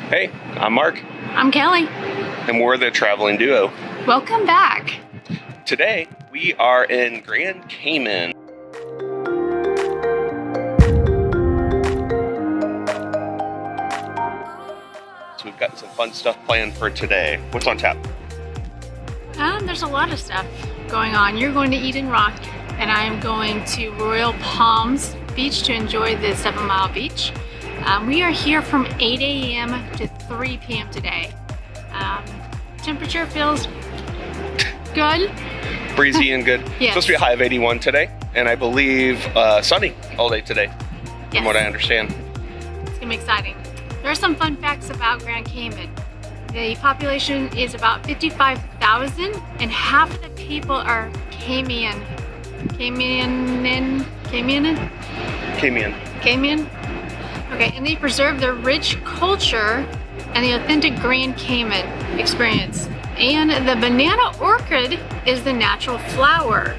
Hey, I'm Mark. I'm Kellie. And we're the traveling duo. Welcome back. Today, we are in Grand Cayman. So we've got some fun stuff planned for today. What's on tap? There's a lot of stuff going on. You're going to Eden Rock, and I'm going to Royal Palms Beach to enjoy the 7 Mile Beach. We are here from 8 a.m. to 3 p.m. today. Temperature feels good. Breezy and good. Yes. Supposed to be a high of 81 today, and I believe sunny all day today, from Yes. what I understand. It's gonna be exciting. There are some fun facts about Grand Cayman. The population is about 55,000, and half the people are Cayman. Okay, and they preserve their rich culture and the authentic Grand Cayman experience. And the banana orchid is the natural flower.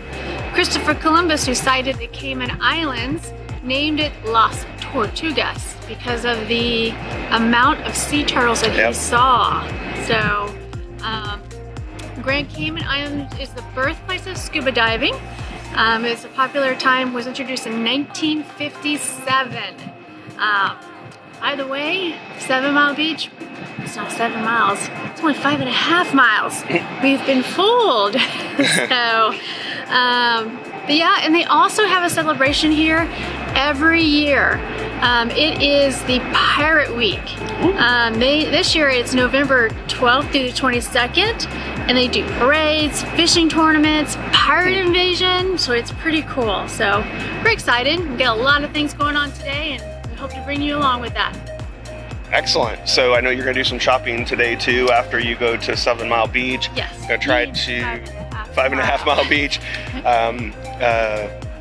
Christopher Columbus, who sighted the Cayman Islands, named it Las Tortugas because of the amount of sea turtles that he saw. So, Grand Cayman Islands is the birthplace of scuba diving. It's a popular time, was introduced in 1957. By the way, 7 Mile Beach, it's not 7 miles, it's only 5.5 miles. We've been fooled. So, but yeah, and they also have a celebration here every year. It is the Pirate Week. This year it's November 12th through the 22nd, and they do parades, fishing tournaments, pirate invasion, so it's pretty cool. So we're excited. We've got a lot of things going on today, and we hope to bring you along with that. Excellent. So I know you're going to do some shopping today too after you go to 7 Mile Beach. Yes. Going to try to 5.5 Mile Beach.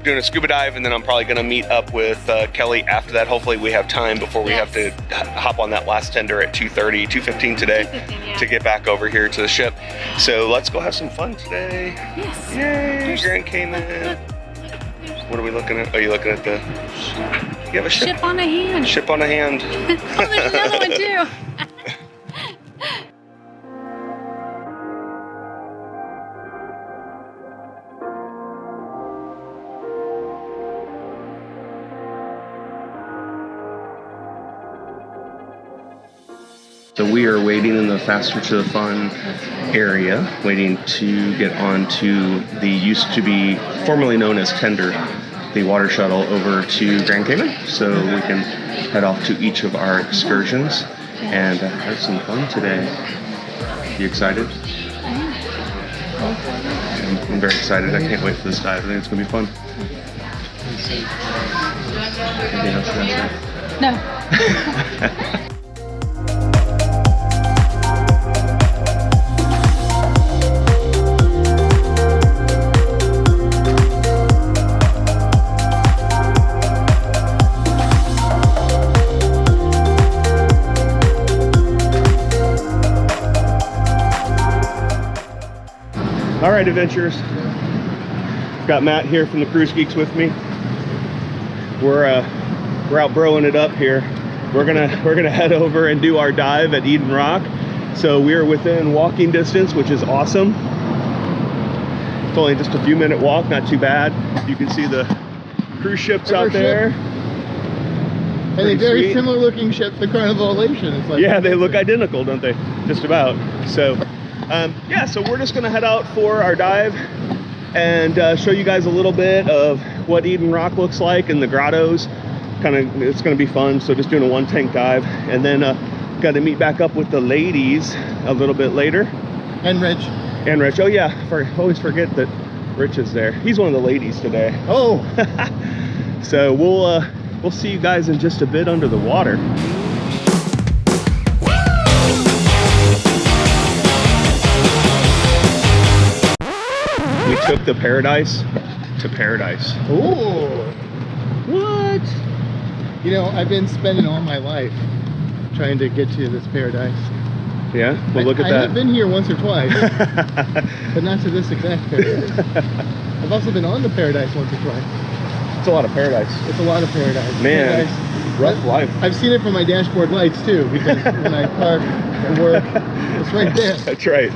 Doing a scuba dive, and then I'm probably going to meet up with Kellie after that. Hopefully we have time before we have to hop on that last tender at 2:15 today to get back over here to the ship. So let's go have some fun today. Yes. Yay, Grand Cayman. What are we looking at? Are you looking at the... You have a ship? Ship on a hand. Ship on a hand. Oh, there's another one too. So we are waiting in the faster to the fun area, waiting to get onto the used to be formerly known as Tender, the water shuttle over to Grand Cayman, so we can head off to each of our excursions and have some fun today. You excited? I'm very excited. I can't wait for this dive. I think it's going to be fun. Anything else you want to say? No. All right, adventurers. Got Matt here from the Cruise Geeks with me. We're out broing it up here. We're gonna head over and do our dive at Eden Rock. So we are within walking distance, which is awesome. It's only just a few minute walk, not too bad. You can see the cruise ships out there. And a very similar looking ship to Carnival It's like, yeah, they look identical, don't they? Just about. So. Yeah, so we're just gonna head out for our dive and show you guys a little bit of what Eden Rock looks like and the grottos. It's gonna be fun. So just doing a 1 tank dive, and then got to meet back up with the ladies a little bit later. And Rich. Oh yeah, always forget that Rich is there. He's one of the ladies today. Oh. So we'll see you guys in just a bit under the water. We took the Paradise to Paradise. Ooh. What? You know, I've been spending all my life trying to get to this paradise. Yeah? Well, look at that. I've been here once or twice, but not to this exact paradise. I've also been on the Paradise once or twice. It's a lot of paradise. It's a lot of paradise. Man. Paradise rough life. I've seen it from my dashboard lights too, because when I park and work, it's right there. That's right.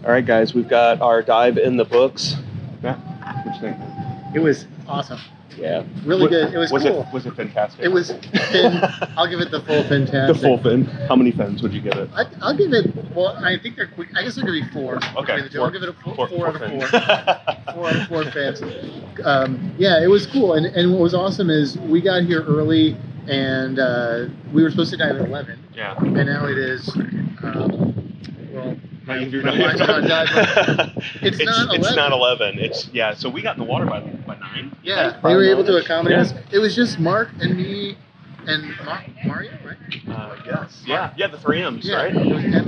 All right, guys, we've got our dive in the books. Matt, what you think? It was awesome. Yeah. Really good. It was cool. Was it fantastic? It was fin. I'll give it the full fantastic. The full fin. How many fins would you give it? I'll give it. Well, I think they're quick. I guess I'll give it 4. Okay. I'll give it a 4 out of 4. fins. 4 out of 4 fans. Yeah, it was cool. And what was awesome is we got here early, and we were supposed to dive at 11. Yeah. And now it is. Well. It's not 11. It's not 11. So we got in the water by 9. Yeah, they were able to accommodate us. It was just Mark and me and Mario, right? Yes. Yeah, the 3 M's, right? It was M.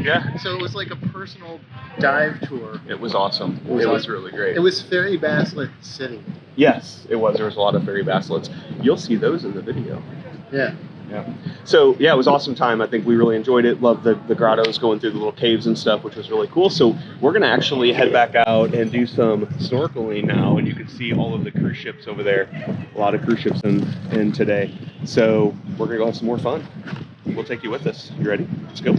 Yeah. So it was like a personal dive tour. It was awesome. It was really great. It was Ferry Basslet City. Yes, it was. There was a lot of fairy basslets. You'll see those in the video. Yeah. Yeah. So yeah, it was an awesome time. I think we really enjoyed it. Loved the grottos, going through the little caves and stuff, which was really cool. So we're gonna actually head back out and do some snorkeling now, and you can see all of the cruise ships over there. A lot of cruise ships in today. So we're gonna go have some more fun. We'll take you with us. You ready? Let's go.